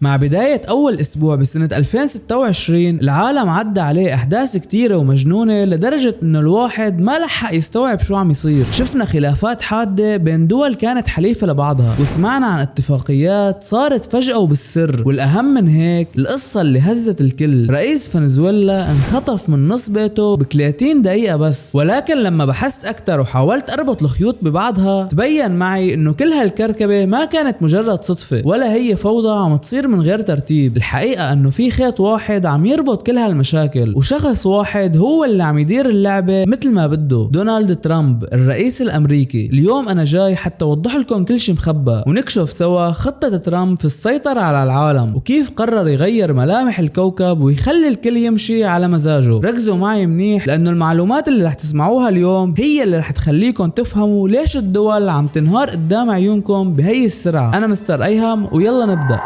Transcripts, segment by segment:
مع بداية أول أسبوع بسنة 2026 العالم عدى عليه أحداث كتيرة ومجنونة لدرجة إنه الواحد ما لحق يستوعب شو عم يصير. شفنا خلافات حادة بين دول كانت حليفة لبعضها، وسمعنا عن اتفاقيات صارت فجأة وبالسر، والأهم من هيك القصة اللي هزت الكل. رئيس فنزويلا انخطف من نص بيته ب30 دقيقة بس. ولكن لما بحثت أكتر وحاولت أربط الخيوط ببعضها تبين معي إنه كل هالكركبة ما كانت مجرد صدفة، ولا هي فوضى عم تصير من غير ترتيب. الحقيقة انه في خيط واحد عم يربط كل هالمشاكل، وشخص واحد هو اللي عم يدير اللعبة مثل ما بده، دونالد ترامب الرئيس الامريكي. اليوم انا جاي حتى اوضح لكم كل شي مخبى، ونكشف سوا خطة ترامب في السيطرة على العالم، وكيف قرر يغير ملامح الكوكب ويخلي الكل يمشي على مزاجه. ركزوا معي منيح لانه المعلومات اللي رح تسمعوها اليوم هي اللي رح تخليكم تفهموا ليش الدول عم تنهار قدام عيونكم بهي السرعة. انا مستر ايهم ويلا نبدأ.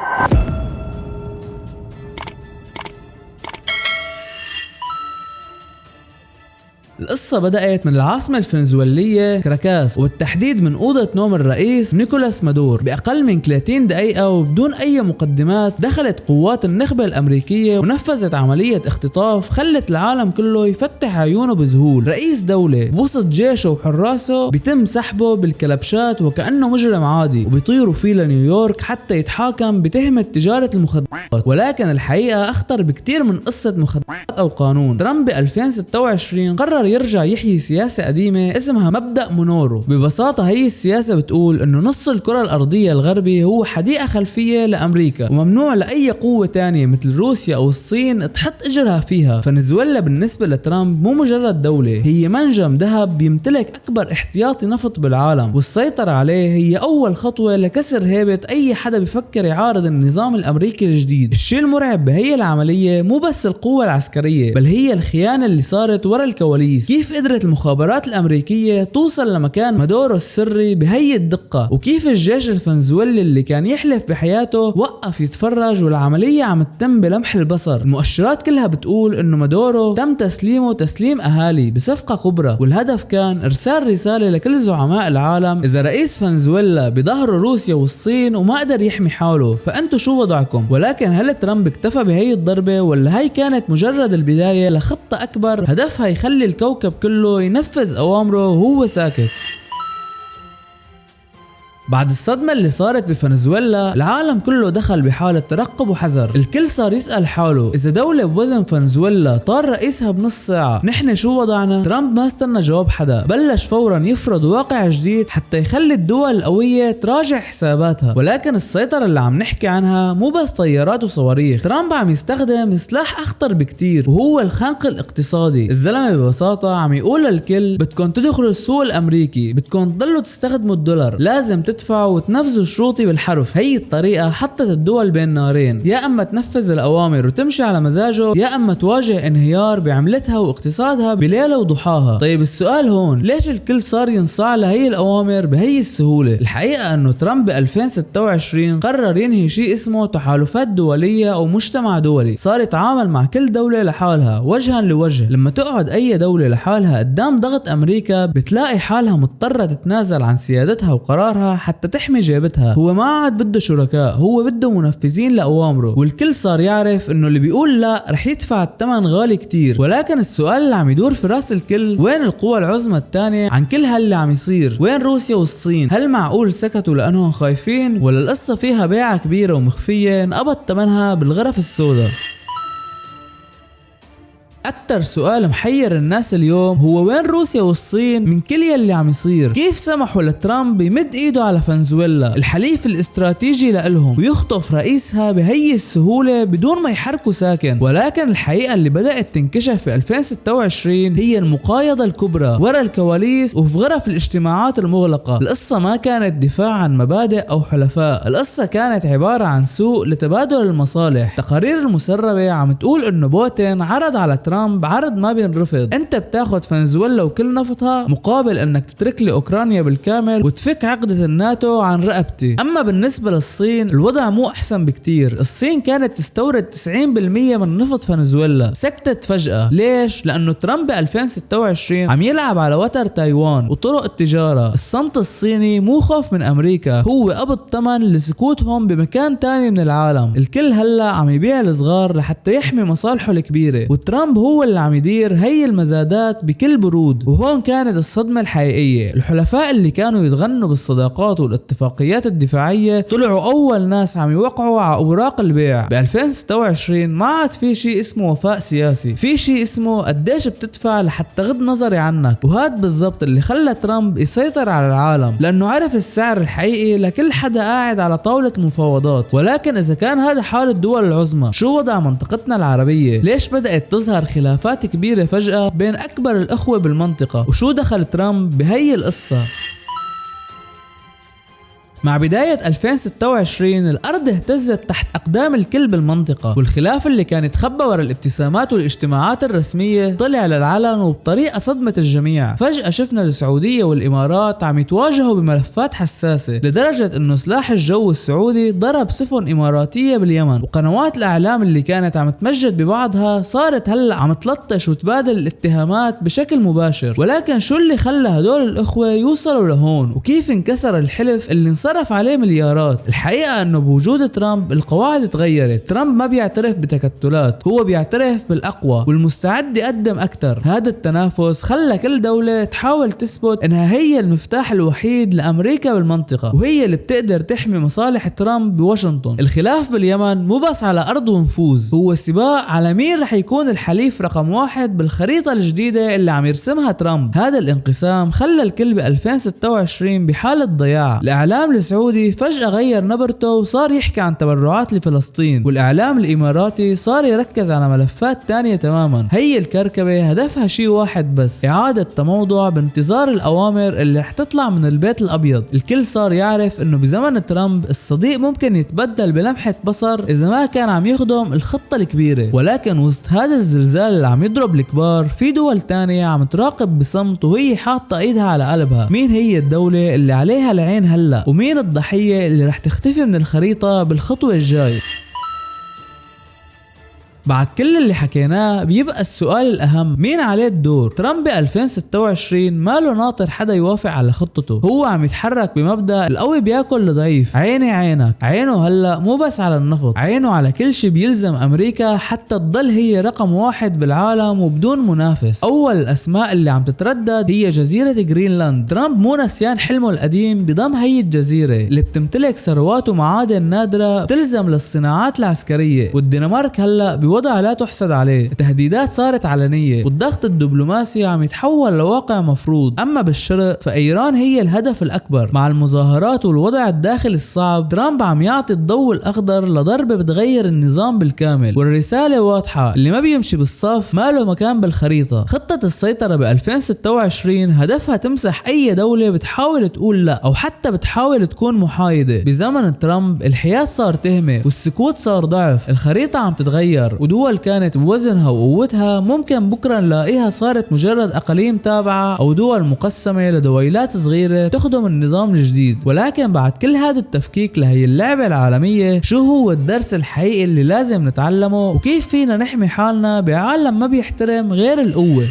القصة بدأت من العاصمة الفنزويلية كراكاس، وبالتحديد من أوضة نوم الرئيس نيكولاس مادور. بأقل من 30 دقيقة وبدون أي مقدمات دخلت قوات النخبة الأمريكية ونفذت عملية اختطاف خلت العالم كله يفتح عيونه بذهول. رئيس دولة بوسط جيشه وحراسه بيتم سحبه بالكلبشات وكأنه مجرم عادي، وبيطيروا فيه لنيويورك حتى يتحاكم بتهمة تجارة المخدرات. ولكن الحقيقة أخطر بكتير من قصة مخدرات أو قانون. ترامب ب 2026 قرر يرجع يحيي سياسة قديمة اسمها مبدأ مونورو. ببساطة هي السياسة بتقول انه نص الكرة الارضية الغربي هو حديقة خلفية لامريكا، وممنوع لاي قوة تانية مثل روسيا او الصين تحط اجرها فيها. فنزويلا بالنسبة لترامب مو مجرد دولة، هي منجم ذهب بيمتلك اكبر احتياطي نفط بالعالم، والسيطرة عليه هي اول خطوة لكسر هيبة اي حدا بفكر يعارض النظام الامريكي الجديد. الشيء المرعب بهي العملية مو بس القوة العسكرية، بل هي الخيانة اللي صارت ورا الكواليس. كيف قدرت المخابرات الأمريكية توصل لمكان مادورو السري بهي الدقة، وكيف الجيش الفنزويلي اللي كان يحلف بحياته وقف يتفرج والعملية عم تتم بلمح البصر. المؤشرات كلها بتقول انه مادورو تم تسليمه تسليم أهالي بصفقة كبرى، والهدف كان إرسال رسالة لكل زعماء العالم: إذا رئيس فنزويلا بظهر روسيا والصين وما قدر يحمي حاله فأنتوا شو وضعكم؟ ولكن هل ترامب اكتفى بهي الضربة، ولا هي كانت مجرد البداية لخطة أكبر هدفها يخلي الكوكب كله ينفذ أوامره وهو ساكت؟ بعد الصدمة اللي صارت بفنزويلا العالم كله دخل بحالة ترقب وحذر. الكل صار يسأل حاله: إذا دولة بوزن فنزويلا طار رئيسها بنص ساعة نحن شو وضعنا؟ ترامب ما استنى جواب حدا، بلش فورا يفرض واقع جديد حتى يخلي الدول القوية تراجع حساباتها. ولكن السيطرة اللي عم نحكي عنها مو بس طيارات وصواريخ، ترامب عم يستخدم سلاح أخطر بكتير وهو الخنق الاقتصادي. الزلمة ببساطة عم يقول للكل: بدكم تدخلوا السوق الأمريكي، بدكم تضلوا تستخدموا الدولار، لازم تدفعوا وتنفذوا شروطي بالحرف. هي الطريقة حطت الدول بين نارين: يا اما تنفذ الاوامر وتمشي على مزاجه، يا اما تواجه انهيار بعملتها واقتصادها بليلة وضحاها. طيب السؤال هون: ليش الكل صار ينصاع لهي الاوامر بهي السهولة؟ الحقيقة انه ترامب ب 2026 قرر ينهي شيء اسمه تحالفات دولية او مجتمع دولي، صار يتعامل مع كل دولة لحالها وجها لوجه. لما تقعد اي دولة لحالها قدام ضغط امريكا بتلاقي حالها مضطرة تتنازل عن سيادتها وقرارها حتى تحمي جيبتها. هو ما عاد بده شركاء، هو بده منفذين لأوامره، والكل صار يعرف انه اللي بيقول لا رح يدفع الثمن غالي كتير. ولكن السؤال اللي عم يدور في راس الكل: وين القوى العظمى الثانية عن كل هاللي عم يصير؟ وين روسيا والصين؟ هل معقول سكتوا لأنهم خايفين، ولا القصة فيها بيعة كبيرة ومخفية انقبض ثمنها بالغرف السوداء؟ أكتر سؤال محير الناس اليوم هو: وين روسيا والصين من كل يلي عم يصير؟ كيف سمحوا لترامب يمد ايده على فنزويلا الحليف الاستراتيجي لإلهم ويخطف رئيسها بهي السهولة بدون ما يحركوا ساكن؟ ولكن الحقيقة اللي بدأت تنكشف في 2026 هي المقايضة الكبرى ورا الكواليس وفي غرف الاجتماعات المغلقة. القصة ما كانت دفاع عن مبادئ أو حلفاء، القصة كانت عبارة عن سوق لتبادل المصالح. تقارير المسربة عم تقول إنه بوتين عرض على ترامب عرض ما بينرفض، انت بتاخد فنزويلا وكل نفطها مقابل انك تترك لي اوكرانيا بالكامل وتفك عقدة الناتو عن رقبتي. اما بالنسبة للصين الوضع مو احسن بكتير، الصين كانت تستورد 90% من نفط فنزويلا، سكتت فجأة. ليش؟ لانه ترامب ب 2026 عم يلعب على وتر تايوان وطرق التجارة. الصمت الصيني مو خوف من امريكا، هو قبض ثمن لسكوتهم بمكان تاني من العالم. الكل هلا عم يبيع الصغار لحتى يحمي مصالحه الكبيرة، وترامب هو اللي عم يدير هي المزادات بكل برود. وهون كانت الصدمة الحقيقية، الحلفاء اللي كانوا يتغنوا بالصداقات والاتفاقيات الدفاعية طلعوا اول ناس عم يوقعوا على اوراق البيع. ب 2026 ما عاد في شيء اسمه وفاء سياسي، في شيء اسمه قديش بتدفع لحتى غض نظري عنك. وهذا بالضبط اللي خلى ترامب يسيطر على العالم، لانه عرف السعر الحقيقي لكل حدا قاعد على طاولة المفاوضات. ولكن اذا كان هذا حال الدول العظمى، شو وضع منطقتنا العربية؟ ليش بدأت تظهر خلافات كبيرة فجأة بين اكبر الاخوة بالمنطقة؟ وشو دخل ترامب بهي القصة؟ مع بداية 2026 الأرض اهتزت تحت أقدام الكل بالمنطقة، والخلاف اللي كان يتخبى ورا الابتسامات والاجتماعات الرسمية طلع للعلن وبطريقة صدمت الجميع. فجأة شفنا السعودية والإمارات عم يتواجهوا بملفات حساسة، لدرجة إنه سلاح الجو السعودي ضرب سفن إماراتية باليمن، وقنوات الإعلام اللي كانت عم تمجد ببعضها صارت هلأ عم تلطش وتبادل الاتهامات بشكل مباشر. ولكن شو اللي خلى هدول الأخوة يوصلوا لهون؟ وكيف انكسر الحلف اللي صرف عليه مليارات؟ الحقيقة انه بوجود ترامب القواعد تغيرت. ترامب ما بيعترف بتكتلات، هو بيعترف بالاقوى والمستعد يقدم اكثر. هذا التنافس خلى كل دولة تحاول تثبت انها هي المفتاح الوحيد لامريكا بالمنطقة، وهي اللي بتقدر تحمي مصالح ترامب بواشنطن. الخلاف باليمن مو بس على ارض ونفوذ، هو سباق على مين رح يكون الحليف رقم 1 بالخريطة الجديدة اللي عم يرسمها ترامب. هذا الانقسام خلى الكل ب 2026 بحالة ضياع. الاعلام السعودي فجأة غير نبرته وصار يحكي عن تبرعات لفلسطين، والإعلام الإماراتي صار يركز على ملفات تانية تماما. هي الكركبة هدفها شيء واحد بس، إعادة تموضع بانتظار الأوامر اللي رح تطلع من البيت الأبيض. الكل صار يعرف إنه بزمن ترامب الصديق ممكن يتبدل بلمحة بصر إذا ما كان عم يخدم الخطة الكبيرة. ولكن وسط هذا الزلزال اللي عم يضرب الكبار، في دول تانية عم تراقب بصمت وهي حاطة إيدها على قلبها. مين هي الدولة اللي عليها العين هلأ؟ ومين الضحية اللي رح تختفي من الخريطة بالخطوة الجاي؟ بعد كل اللي حكيناه بيبقى السؤال الأهم، مين عليه الدور؟ ترامب ب 2026 ما له ناطر حدا يوافق على خطته، هو عم يتحرك بمبدأ القوي بياكل الضعيف. عيني عينك، عينه هلأ مو بس على النفط، عينه على كل شي بيلزم أمريكا حتى تضل هي رقم 1 بالعالم وبدون منافس. أول الأسماء اللي عم تتردد هي جزيرة جرينلاند. ترامب مو نسيان حلمه القديم بضم هي الجزيرة اللي بتمتلك ثروات ومعادن نادرة بتلزم للصناعات العسكرية، والدنمارك هلأ بوضع لا تحسد عليه. التهديدات صارت علنية والضغط الدبلوماسي عم يتحول لواقع مفروض. أما بالشرق فإيران هي الهدف الأكبر. مع المظاهرات والوضع الداخلي الصعب، ترامب عم يعطي الضوء الأخضر لضربة بتغير النظام بالكامل، والرسالة واضحة، اللي ما بيمشي بالصف ما له مكان بالخريطة. خطة السيطرة ب 2026 هدفها تمسح أي دولة بتحاول تقول لا أو حتى بتحاول تكون محايدة. بزمن ترامب الحياد صار تهمة والسكوت صار ضعف. الخريطة عم تتغير، ودول كانت بوزنها وقوتها ممكن بكرة نلاقيها صارت مجرد أقاليم تابعة أو دول مقسمة لدويلات صغيرة تخدم النظام الجديد. ولكن بعد كل هذا التفكيك لهي اللعبة العالمية، شو هو الدرس الحقيقي اللي لازم نتعلمه؟ وكيف فينا نحمي حالنا بعالم ما بيحترم غير القوة؟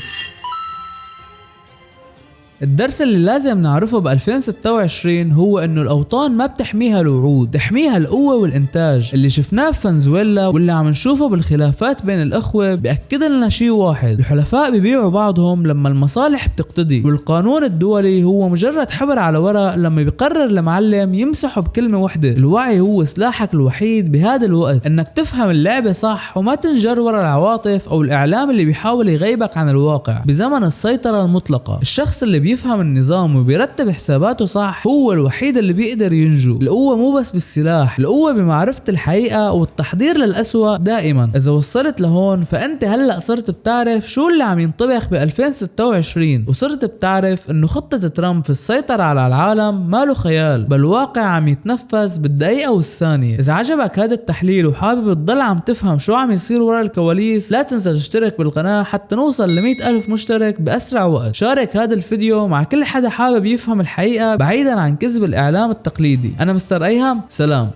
الدرس اللي لازم نعرفه ب 2026 هو انه الاوطان ما بتحميها الوعود، تحميها القوة والانتاج. اللي شفناه بفنزويلا واللي عم نشوفه بالخلافات بين الاخوة بيأكد لنا شيء واحد، الحلفاء بيبيعوا بعضهم لما المصالح بتقتضي، والقانون الدولي هو مجرد حبر على ورق لما بيقرر المعلم يمسحه بكلمة واحدة. الوعي هو سلاحك الوحيد بهذا الوقت، انك تفهم اللعبة صح وما تنجر ورا العواطف او الاعلام اللي بيحاول يغيبك عن الواقع. بزمن السيطرة المطلقة، الشخص اللي بيفهم النظام وبيرتب حساباته صح هو الوحيد اللي بيقدر ينجو. القوة مو بس بالسلاح، القوة بمعرفة الحقيقة والتحضير للأسوأ دائما. إذا وصلت لهون فأنت هلأ صرت بتعرف شو اللي عم ينطبخ ب 2026، وصرت بتعرف إنه خطة ترامب في السيطرة على العالم ما له خيال، بل واقع عم يتنفذ بالدقيقة والثانية. إذا عجبك هذا التحليل وحابب تضل عم تفهم شو عم يصير ورا الكواليس، لا تنسى تشترك بالقناة حتى نوصل ل 100,000 مشترك بأسرع وقت. شارك هذا الفيديو مع كل حدا حابب يفهم الحقيقة بعيدا عن كذب الإعلام التقليدي. أنا مستر أيهم، سلام.